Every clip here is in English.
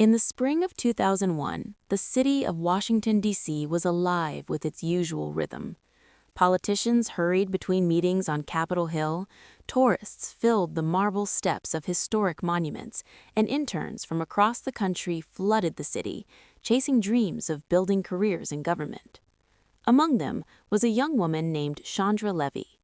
In the spring of 2001, the city of Washington, D.C. was alive with its usual rhythm. Politicians hurried between meetings on Capitol Hill, tourists filled the marble steps of historic monuments, and interns from across the country flooded the city, chasing dreams of building careers in government. Among them was a young woman named Chandra Levy.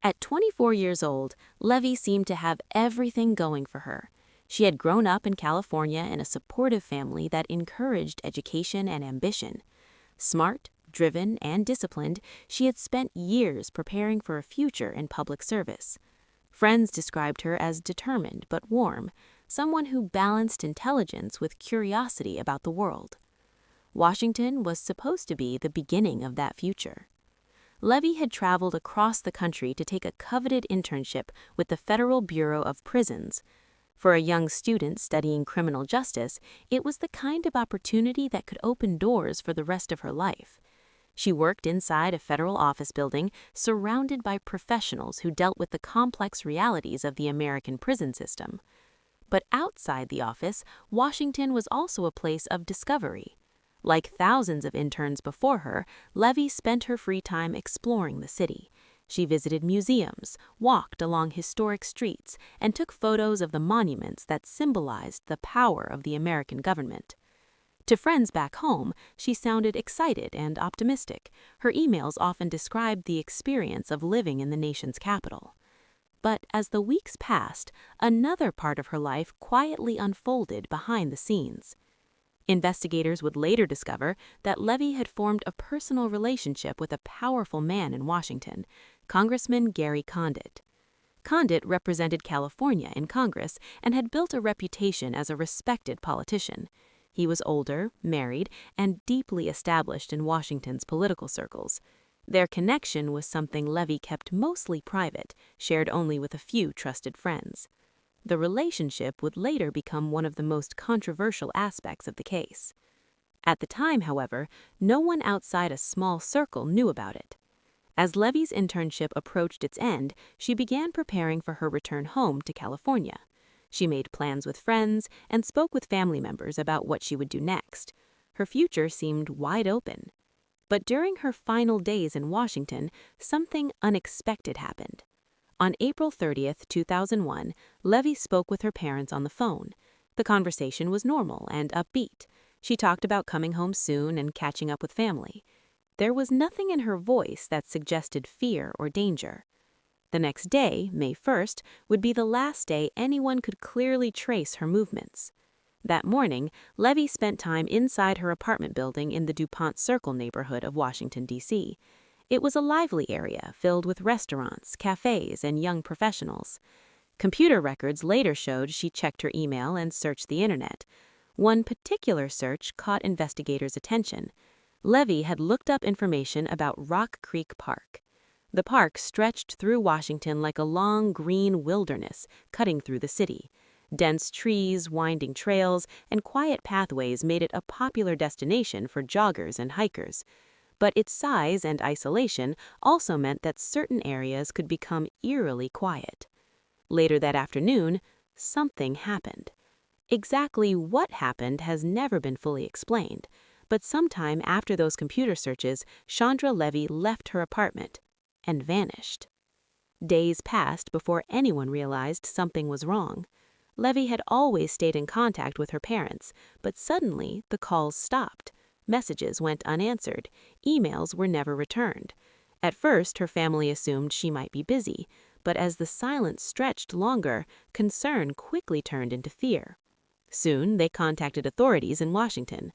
At 24 years old, Levy seemed to have everything going for her. She had grown up in California in a supportive family that encouraged education and ambition. Smart, driven, and disciplined, she had spent years preparing for a future in public service. Friends described her as determined but warm, someone who balanced intelligence with curiosity about the world. Washington was supposed to be the beginning of that future. Levy had traveled across the country to take a coveted internship with the Federal Bureau of Prisons. For a young student studying criminal justice, it was the kind of opportunity that could open doors for the rest of her life. She worked inside a federal office building, surrounded by professionals who dealt with the complex realities of the American prison system. But outside the office, Washington was also a place of discovery. Like thousands of interns before her, Levy spent her free time exploring the city. She visited museums, walked along historic streets, and took photos of the monuments that symbolized the power of the American government. To friends back home, she sounded excited and optimistic. Her emails often described the experience of living in the nation's capital. But as the weeks passed, another part of her life quietly unfolded behind the scenes. Investigators would later discover that Levy had formed a personal relationship with a powerful man in Washington, Congressman Gary Condit. Condit represented California in Congress and had built a reputation as a respected politician. He was older, married, and deeply established in Washington's political circles. Their connection was something Levy kept mostly private, shared only with a few trusted friends. The relationship would later become one of the most controversial aspects of the case. At the time, however, no one outside a small circle knew about it. As Levy's internship approached its end, she began preparing for her return home to California. She made plans with friends and spoke with family members about what she would do next. Her future seemed wide open. But during her final days in Washington, something unexpected happened. On April 30th, 2001, Levy spoke with her parents on the phone. The conversation was normal and upbeat. She talked about coming home soon and catching up with family. There was nothing in her voice that suggested fear or danger. The next day, May 1st, would be the last day anyone could clearly trace her movements. That morning, Levy spent time inside her apartment building in the DuPont Circle neighborhood of Washington, D.C. It was a lively area filled with restaurants, cafes, and young professionals. Computer records later showed she checked her email and searched the internet. One particular search caught investigators' attention. Levy had looked up information about Rock Creek Park. The park stretched through Washington like a long green wilderness, cutting through the city. Dense trees, winding trails, and quiet pathways made it a popular destination for joggers and hikers. But its size and isolation also meant that certain areas could become eerily quiet. Later that afternoon, something happened. Exactly what happened has never been fully explained, but sometime after those computer searches, Chandra Levy left her apartment and vanished. Days passed before anyone realized something was wrong. Levy had always stayed in contact with her parents, but suddenly the calls stopped. Messages went unanswered. Emails were never returned. At first, her family assumed she might be busy, but as the silence stretched longer, concern quickly turned into fear. Soon, they contacted authorities in Washington.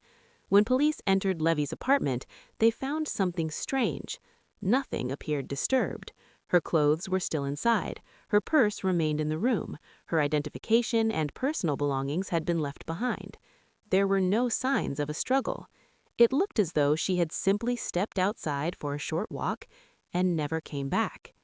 When police entered Levy's apartment, they found something strange. Nothing appeared disturbed. Her clothes were still inside. Her purse remained in the room. Her identification and personal belongings had been left behind. There were no signs of a struggle. It looked as though she had simply stepped outside for a short walk and never came back.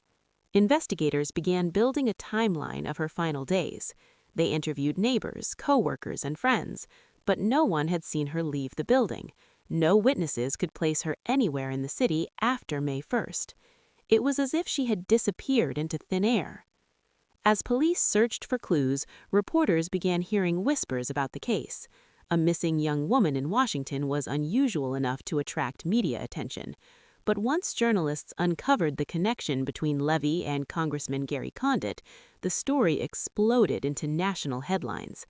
Investigators began building a timeline of her final days. They interviewed neighbors, co-workers, and friends, but no one had seen her leave the building. No witnesses could place her anywhere in the city after May 1st. It was as if she had disappeared into thin air. As police searched for clues, reporters began hearing whispers about the case. A missing young woman in Washington was unusual enough to attract media attention. But once journalists uncovered the connection between Levy and Congressman Gary Condit, the story exploded into national headlines.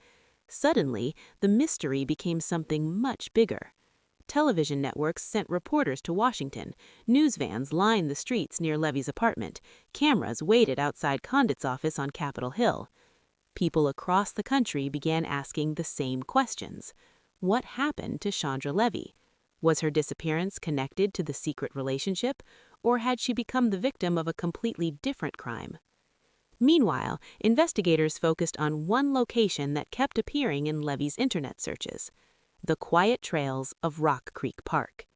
Suddenly, the mystery became something much bigger. Television networks sent reporters to Washington. News vans lined the streets near Levy's apartment. Cameras waited outside Condit's office on Capitol Hill. People across the country began asking the same questions. What happened to Chandra Levy? Was her disappearance connected to the secret relationship, or had she become the victim of a completely different crime? Meanwhile, investigators focused on one location that kept appearing in Levy's internet searches: the quiet trails of Rock Creek Park.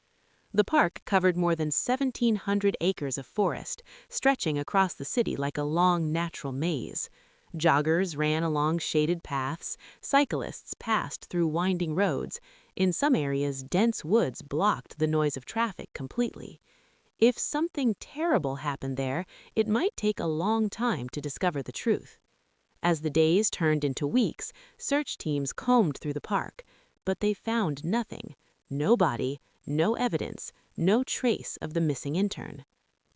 The park covered more than 1,700 acres of forest, stretching across the city like a long natural maze. Joggers ran along shaded paths, cyclists passed through winding roads. In some areas, dense woods blocked the noise of traffic completely. If something terrible happened there, it might take a long time to discover the truth. As the days turned into weeks, search teams combed through the park, but they found nothing. No body, no evidence, no trace of the missing intern.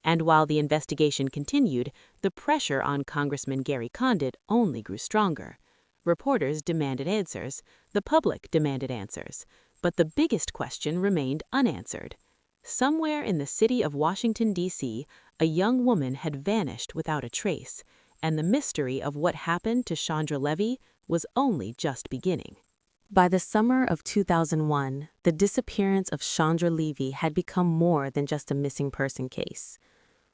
And while the investigation continued, the pressure on Congressman Gary Condit only grew stronger. Reporters demanded answers, the public demanded answers, but the biggest question remained unanswered. Somewhere in the city of Washington, D.C., a young woman had vanished without a trace, and the mystery of what happened to Chandra Levy was only just beginning. By the summer of 2001, the disappearance of Chandra Levy had become more than just a missing person case.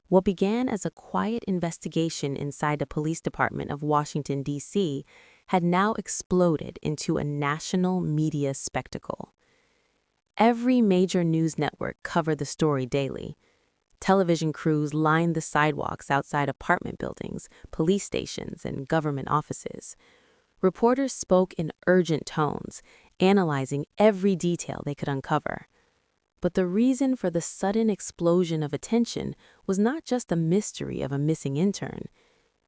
What began as a quiet investigation inside the police department of Washington, D.C., had now exploded into a national media spectacle. Every major news network covered the story daily. Television crews lined the sidewalks outside apartment buildings, police stations, and government offices. Reporters spoke in urgent tones, analyzing every detail they could uncover. But the reason for the sudden explosion of attention was not just the mystery of a missing intern.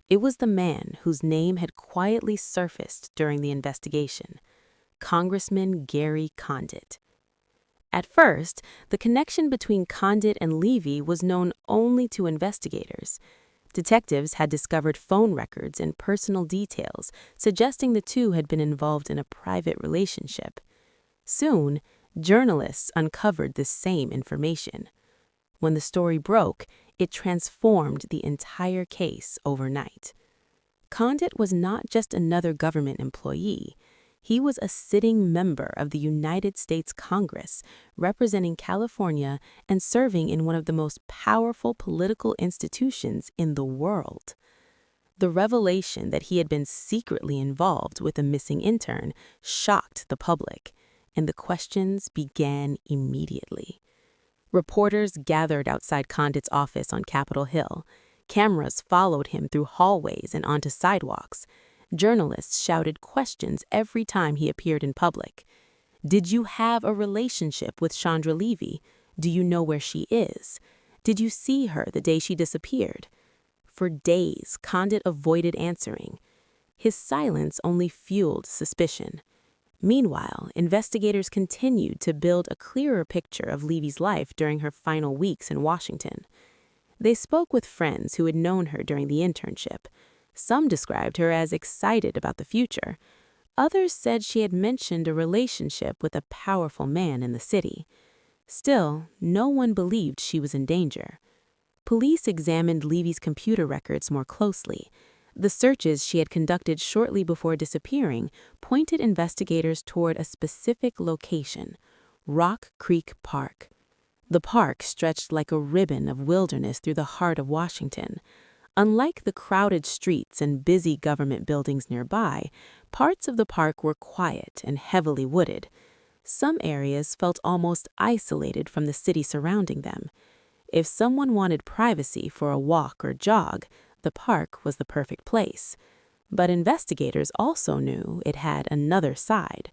It was the man whose name had quietly surfaced during the investigation: Congressman Gary Condit. At first, the connection between Condit and Levy was known only to investigators. Detectives had discovered phone records and personal details, suggesting the two had been involved in a private relationship. Soon, journalists uncovered the same information. When the story broke, it transformed the entire case overnight. Condit was not just another government employee. He was a sitting member of the United States Congress, representing California and serving in one of the most powerful political institutions in the world. The revelation that he had been secretly involved with a missing intern shocked the public, and the questions began immediately. Reporters gathered outside Condit's office on Capitol Hill. Cameras followed him through hallways and onto sidewalks. Journalists shouted questions every time he appeared in public. Did you have a relationship with Chandra Levy? Do you know where she is? Did you see her the day she disappeared? For days, Condit avoided answering. His silence only fueled suspicion. Meanwhile, investigators continued to build a clearer picture of Levy's life during her final weeks in Washington. They spoke with friends who had known her during the internship. Some described her as excited about the future. Others said she had mentioned a relationship with a powerful man in the city. Still, no one believed she was in danger. Police examined Levy's computer records more closely. The searches she had conducted shortly before disappearing pointed investigators toward a specific location: Rock Creek Park. The park stretched like a ribbon of wilderness through the heart of Washington. Unlike the crowded streets and busy government buildings nearby, parts of the park were quiet and heavily wooded. Some areas felt almost isolated from the city surrounding them. If someone wanted privacy for a walk or jog, the park was the perfect place. But investigators also knew it had another side.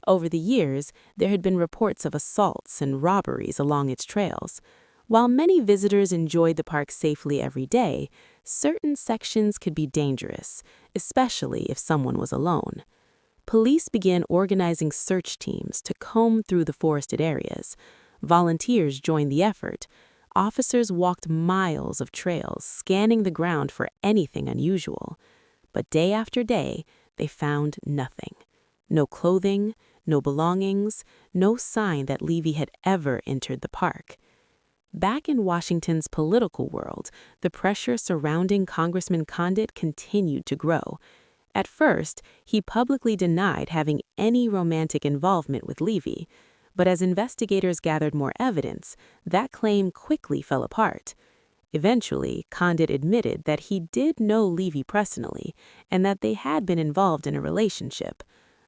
Over the years, there had been reports of assaults and robberies along its trails. While many visitors enjoyed the park safely every day, certain sections could be dangerous, especially if someone was alone. Police began organizing search teams to comb through the forested areas. Volunteers joined the effort. Officers walked miles of trails, scanning the ground for anything unusual. But day after day, they found nothing. No clothing, no belongings, no sign that Levy had ever entered the park. Back in Washington's political world, the pressure surrounding Congressman Condit continued to grow. At first, he publicly denied having any romantic involvement with Levy, but as investigators gathered more evidence, that claim quickly fell apart. Eventually, Condit admitted that he did know Levy personally and that they had been involved in a relationship,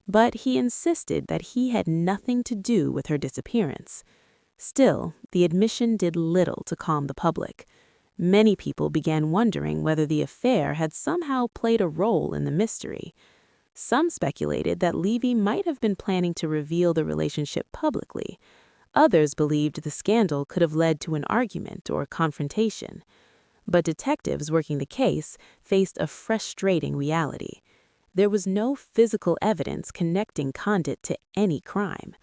but he insisted that he had nothing to do with her disappearance. Still, the admission did little to calm the public. Many people began wondering whether the affair had somehow played a role in the mystery. Some speculated that Levy might have been planning to reveal the relationship publicly. Others believed the scandal could have led to an argument or confrontation. But detectives working the case faced a frustrating reality. There was no physical evidence connecting Condit to any crime.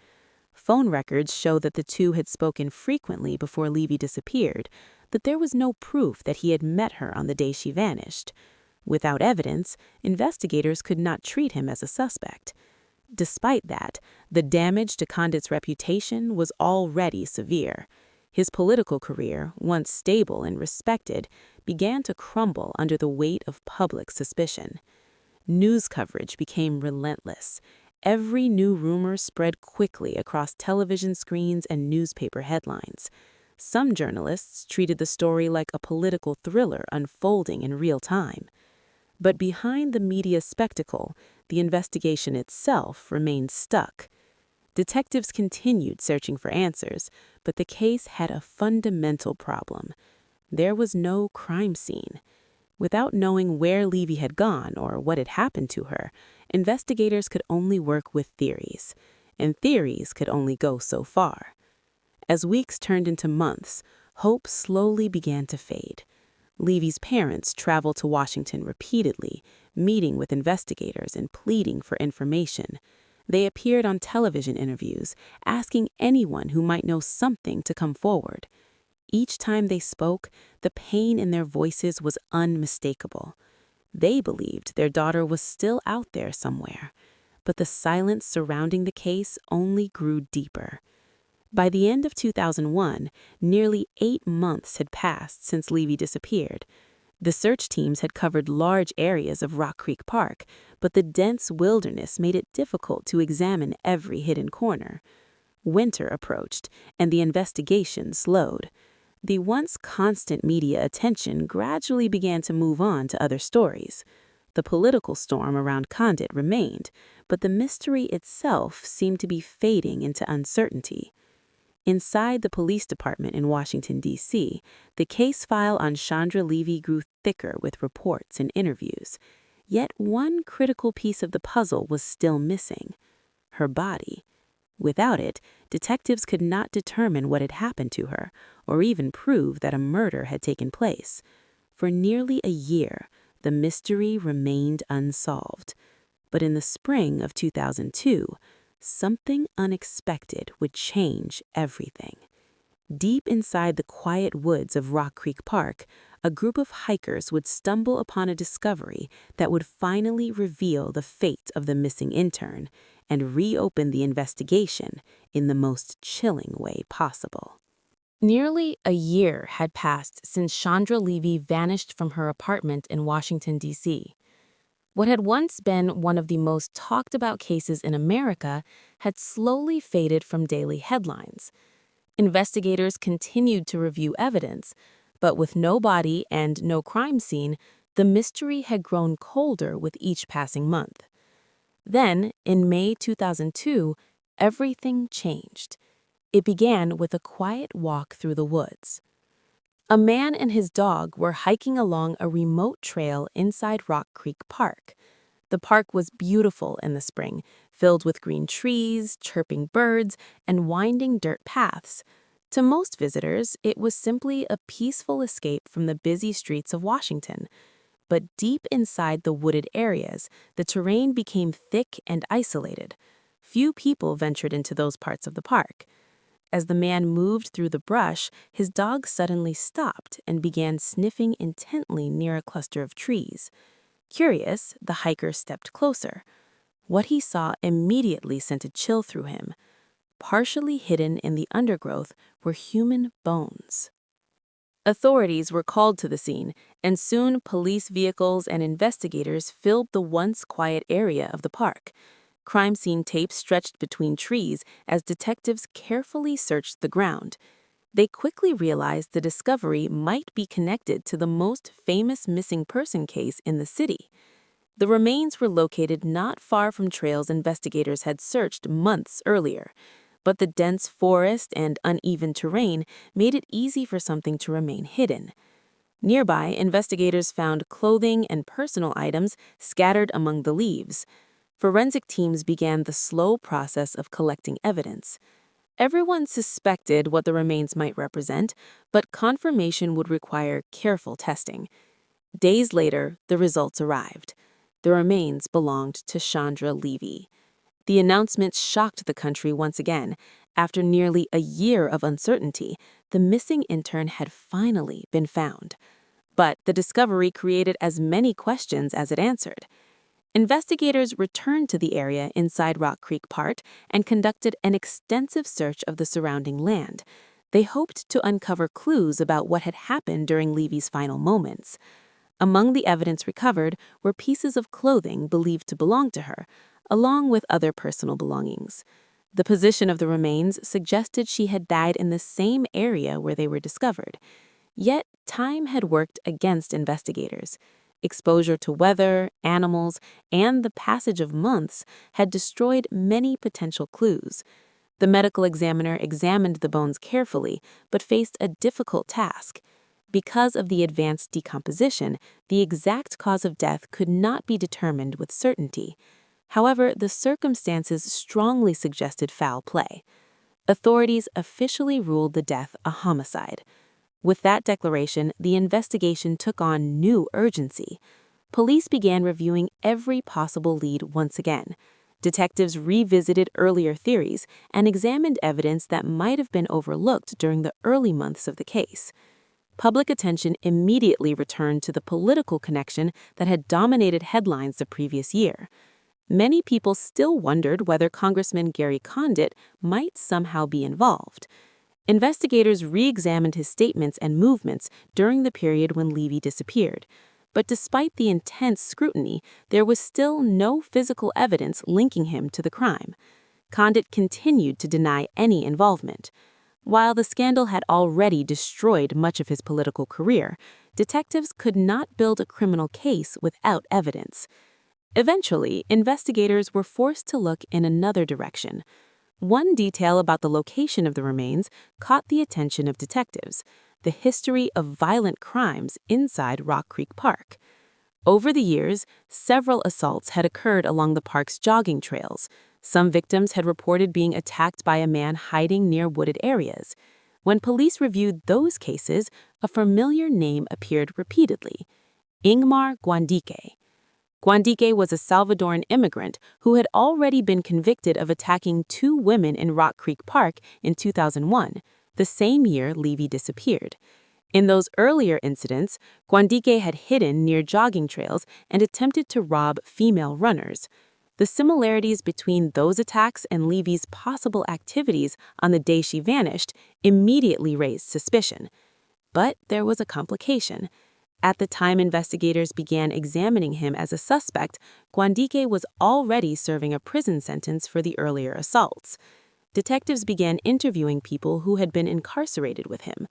Phone records show that the two had spoken frequently before Levy disappeared, but there was no proof that he had met her on the day she vanished. Without evidence, investigators could not treat him as a suspect. Despite that, the damage to Condit's reputation was already severe. His political career, once stable and respected, began to crumble under the weight of public suspicion. News coverage became relentless. Every new rumor spread quickly across television screens and newspaper headlines. Some journalists treated the story like a political thriller unfolding in real time. But behind the media spectacle, the investigation itself remained stuck. Detectives continued searching for answers, but the case had a fundamental problem. There was no crime scene. Without knowing where Levy had gone or what had happened to her, investigators could only work with theories, and theories could only go so far. As weeks turned into months, hope slowly began to fade. Levy's parents traveled to Washington repeatedly, meeting with investigators and pleading for information. They appeared on television interviews, asking anyone who might know something to come forward. Each time they spoke, the pain in their voices was unmistakable. They believed their daughter was still out there somewhere, but the silence surrounding the case only grew deeper. By the end of 2001, nearly 8 months had passed since Levy disappeared. The search teams had covered large areas of Rock Creek Park, but the dense wilderness made it difficult to examine every hidden corner. Winter approached, and the investigation slowed. The once constant media attention gradually began to move on to other stories. The political storm around Condit remained, but the mystery itself seemed to be fading into uncertainty. Inside the police department in Washington, D.C., the case file on Chandra Levy grew thicker with reports and interviews. Yet one critical piece of the puzzle was still missing: her body. Without it, detectives could not determine what had happened to her, or even prove that a murder had taken place. For nearly a year, the mystery remained unsolved. But in the spring of 2002, something unexpected would change everything. Deep inside the quiet woods of Rock Creek Park, a group of hikers would stumble upon a discovery that would finally reveal the fate of the missing intern and reopen the investigation in the most chilling way possible. Nearly a year had passed since Chandra Levy vanished from her apartment in Washington, D.C. What had once been one of the most talked about cases in America had slowly faded from daily headlines. Investigators continued to review evidence, but with no body and no crime scene, the mystery had grown colder with each passing month. Then, in May 2002, everything changed. It began with a quiet walk through the woods. A man and his dog were hiking along a remote trail inside Rock Creek Park. The park was beautiful in the spring, filled with green trees, chirping birds, and winding dirt paths. To most visitors, it was simply a peaceful escape from the busy streets of Washington. but deep inside the wooded areas, the terrain became thick and isolated. Few people ventured into those parts of the park. As the man moved through the brush, his dog suddenly stopped and began sniffing intently near a cluster of trees. Curious, the hiker stepped closer. What he saw immediately sent a chill through him. Partially hidden in the undergrowth were human bones. Authorities were called to the scene, and soon police vehicles and investigators filled the once quiet area of the park. Crime scene tape stretched between trees as detectives carefully searched the ground. They quickly realized the discovery might be connected to the most famous missing person case in the city. The remains were located not far from trails investigators had searched months earlier, but the dense forest and uneven terrain made it easy for something to remain hidden. Nearby, investigators found clothing and personal items scattered among the leaves. Forensic teams began the slow process of collecting evidence. Everyone suspected what the remains might represent, but confirmation would require careful testing. Days later, the results arrived. The remains belonged to Chandra Levy. The announcement shocked the country once again. After nearly a year of uncertainty, the missing intern had finally been found. But the discovery created as many questions as it answered. Investigators returned to the area inside Rock Creek Park and conducted an extensive search of the surrounding land. They hoped to uncover clues about what had happened during Levy's final moments. Among the evidence recovered were pieces of clothing believed to belong to her, along with other personal belongings. The position of the remains suggested she had died in the same area where they were discovered. Yet, time had worked against investigators. Exposure to weather, animals, and the passage of months had destroyed many potential clues. The medical examiner examined the bones carefully, but faced a difficult task. Because of the advanced decomposition, the exact cause of death could not be determined with certainty. However, the circumstances strongly suggested foul play. Authorities officially ruled the death a homicide. With that declaration, the investigation took on new urgency. Police began reviewing every possible lead once again. Detectives revisited earlier theories and examined evidence that might have been overlooked during the early months of the case. Public attention immediately returned to the political connection that had dominated headlines the previous year. Many people still wondered whether Congressman Gary Condit might somehow be involved. Investigators re-examined his statements and movements during the period when Levy disappeared. But despite the intense scrutiny, there was still no physical evidence linking him to the crime. Condit continued to deny any involvement. While the scandal had already destroyed much of his political career, detectives could not build a criminal case without evidence. Eventually, investigators were forced to look in another direction. One detail about the location of the remains caught the attention of detectives: the history of violent crimes inside Rock Creek Park. Over the years, several assaults had occurred along the park's jogging trails. Some victims had reported being attacked by a man hiding near wooded areas. When police reviewed those cases, a familiar name appeared repeatedly: Ingmar Guandique. Guandique was a Salvadoran immigrant who had already been convicted of attacking 2 women in Rock Creek Park in 2001, the same year Levy disappeared. In those earlier incidents, Guandique had hidden near jogging trails and attempted to rob female runners. The similarities between those attacks and Levy's possible activities on the day she vanished immediately raised suspicion. But there was a complication. At the time investigators began examining him as a suspect, Guandique was already serving a prison sentence for the earlier assaults. Detectives began interviewing people who had been incarcerated with him.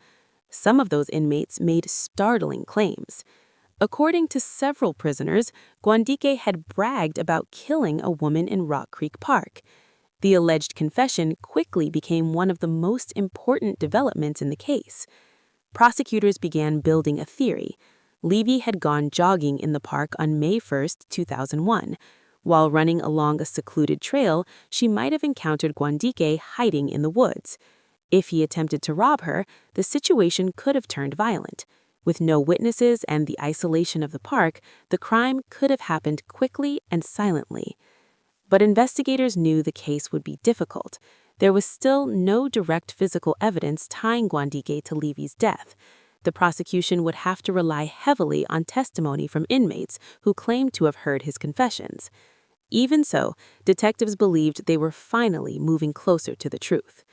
Some of those inmates made startling claims. According to several prisoners, Guandique had bragged about killing a woman in Rock Creek Park. The alleged confession quickly became one of the most important developments in the case. Prosecutors began building a theory. Levy had gone jogging in the park on May 1, 2001. While running along a secluded trail, she might have encountered Guandique hiding in the woods. If he attempted to rob her, the situation could have turned violent. With no witnesses and the isolation of the park, the crime could have happened quickly and silently. But investigators knew the case would be difficult. There was still no direct physical evidence tying Guandique to Levy's death. The prosecution would have to rely heavily on testimony from inmates who claimed to have heard his confessions. Even so, detectives believed they were finally moving closer to the truth.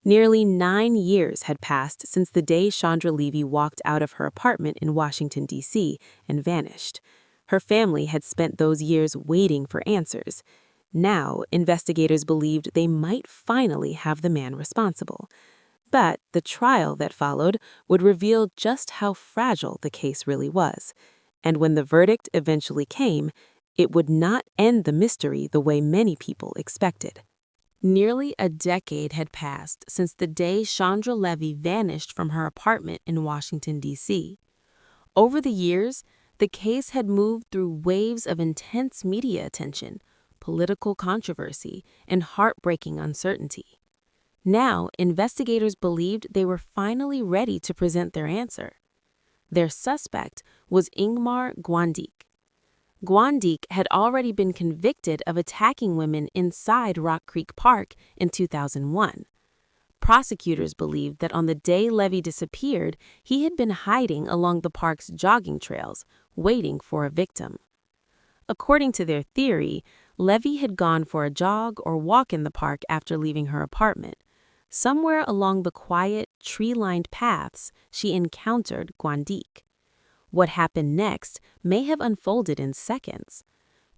Nearly 9 years had passed since the day Chandra Levy walked out of her apartment in Washington, D.C., and vanished. Her family had spent those years waiting for answers. Now, investigators believed they might finally have the man responsible. But the trial that followed would reveal just how fragile the case really was. And when the verdict eventually came, it would not end the mystery the way many people expected. Nearly a decade had passed since the day Chandra Levy vanished from her apartment in Washington, D.C. Over the years, the case had moved through waves of intense media attention, political controversy, and heartbreaking uncertainty. Now, investigators believed they were finally ready to present their answer. Their suspect was Ingmar Guandique. Guandique had already been convicted of attacking women inside Rock Creek Park in 2001. Prosecutors believed that on the day Levy disappeared, he had been hiding along the park's jogging trails, waiting for a victim. According to their theory, Levy had gone for a jog or walk in the park after leaving her apartment. Somewhere along the quiet, tree-lined paths, she encountered Guandique. What happened next may have unfolded in seconds.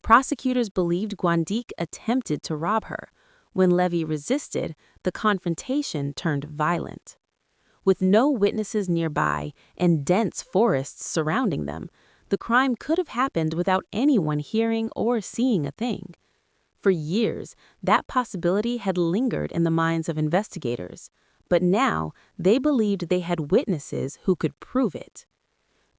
Prosecutors believed Guandique attempted to rob her. When Levy resisted, the confrontation turned violent. With no witnesses nearby and dense forests surrounding them, the crime could have happened without anyone hearing or seeing a thing. For years, that possibility had lingered in the minds of investigators, but now they believed they had witnesses who could prove it.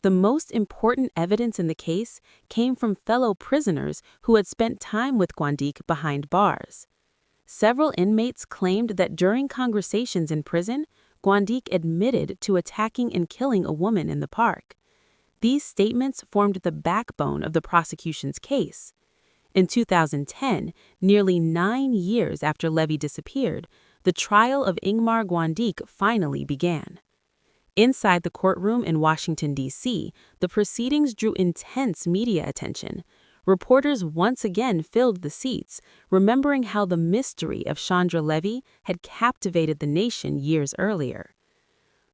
The most important evidence in the case came from fellow prisoners who had spent time with Guandique behind bars. Several inmates claimed that during conversations in prison, Guandique admitted to attacking and killing a woman in the park. These statements formed the backbone of the prosecution's case. In 2010, nearly 9 years after Levy disappeared, the trial of Ingmar Guandique finally began. Inside the courtroom in Washington, D.C., the proceedings drew intense media attention. Reporters once again filled the seats, remembering how the mystery of Chandra Levy had captivated the nation years earlier.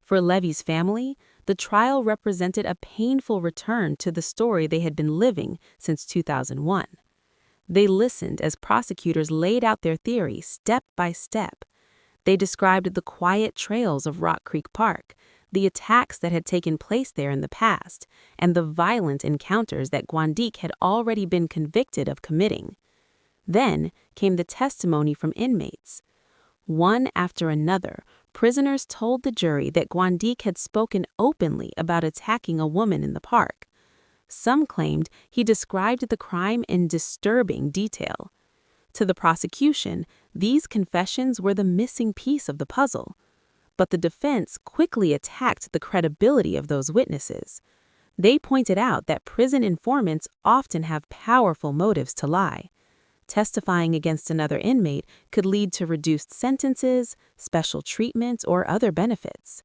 For Levy's family, the trial represented a painful return to the story they had been living since 2001. They listened as prosecutors laid out their theory step by step. They described the quiet trails of Rock Creek Park, the attacks that had taken place there in the past, and the violent encounters that Guandique had already been convicted of committing. Then came the testimony from inmates. One after another, prisoners told the jury that Guandique had spoken openly about attacking a woman in the park. Some claimed he described the crime in disturbing detail. To the prosecution, these confessions were the missing piece of the puzzle. But the defense quickly attacked the credibility of those witnesses. They pointed out that prison informants often have powerful motives to lie. Testifying against another inmate could lead to reduced sentences, special treatment, or other benefits.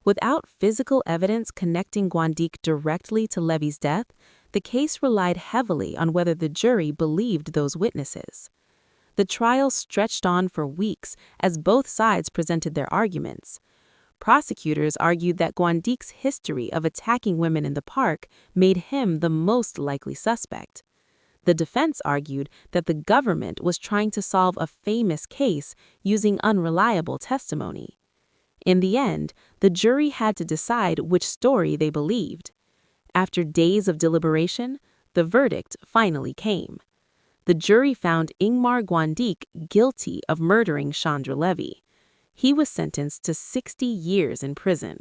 Without physical evidence connecting Guandique directly to Levy's death, the case relied heavily on whether the jury believed those witnesses. The trial stretched on for weeks as both sides presented their arguments. Prosecutors argued that Guandique's history of attacking women in the park made him the most likely suspect. The defense argued that the government was trying to solve a famous case using unreliable testimony. In the end, the jury had to decide which story they believed. After days of deliberation, the verdict finally came. The jury found Ingmar Guandique guilty of murdering Chandra Levy. He was sentenced to 60 years in prison.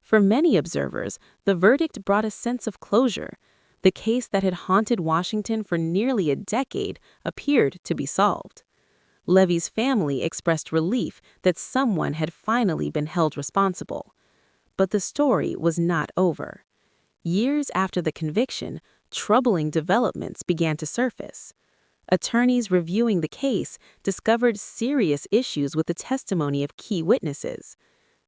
For many observers, the verdict brought a sense of closure. The case that had haunted Washington for nearly a decade appeared to be solved. Levy's family expressed relief that someone had finally been held responsible. But the story was not over. Years after the conviction, troubling developments began to surface. Attorneys reviewing the case discovered serious issues with the testimony of key witnesses.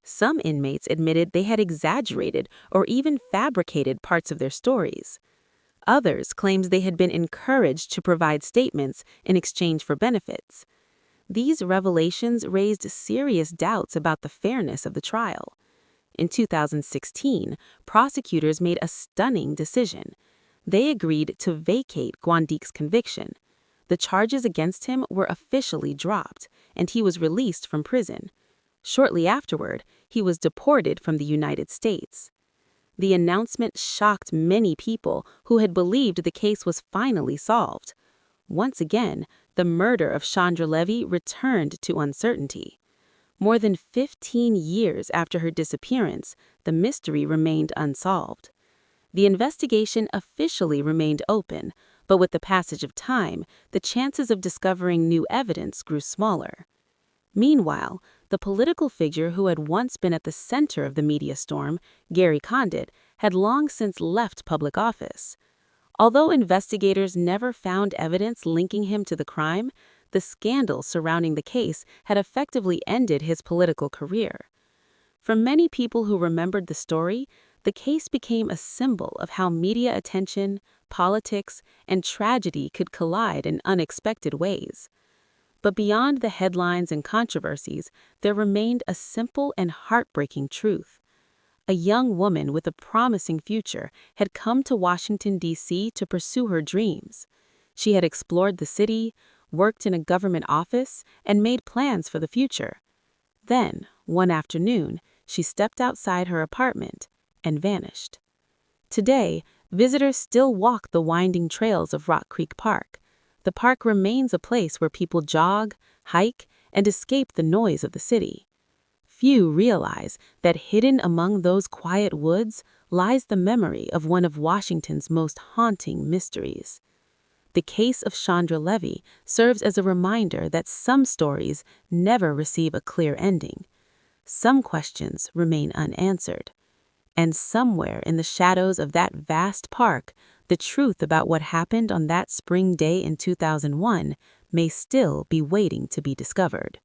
Some inmates admitted they had exaggerated or even fabricated parts of their stories. Others claimed they had been encouraged to provide statements in exchange for benefits. These revelations raised serious doubts about the fairness of the trial. In 2016, prosecutors made a stunning decision. They agreed to vacate Guandique's conviction. The charges against him were officially dropped, and he was released from prison. Shortly afterward, he was deported from the United States. The announcement shocked many people who had believed the case was finally solved. Once again, the murder of Chandra Levy returned to uncertainty. More than 15 years after her disappearance, the mystery remained unsolved. The investigation officially remained open, but with the passage of time, the chances of discovering new evidence grew smaller. Meanwhile, the political figure who had once been at the center of the media storm, Gary Condit, had long since left public office. Although investigators never found evidence linking him to the crime, the scandal surrounding the case had effectively ended his political career. For many people who remembered the story, the case became a symbol of how media attention, politics, and tragedy could collide in unexpected ways. But beyond the headlines and controversies, there remained a simple and heartbreaking truth. A young woman with a promising future had come to Washington, D.C. to pursue her dreams. She had explored the city, worked in a government office, and made plans for the future. Then, one afternoon, she stepped outside her apartment and vanished. Today, visitors still walk the winding trails of Rock Creek Park. The park remains a place where people jog, hike, and escape the noise of the city. Few realize that hidden among those quiet woods lies the memory of one of Washington's most haunting mysteries. The case of Chandra Levy serves as a reminder that some stories never receive a clear ending. Some questions remain unanswered. And somewhere in the shadows of that vast park, the truth about what happened on that spring day in 2001 may still be waiting to be discovered.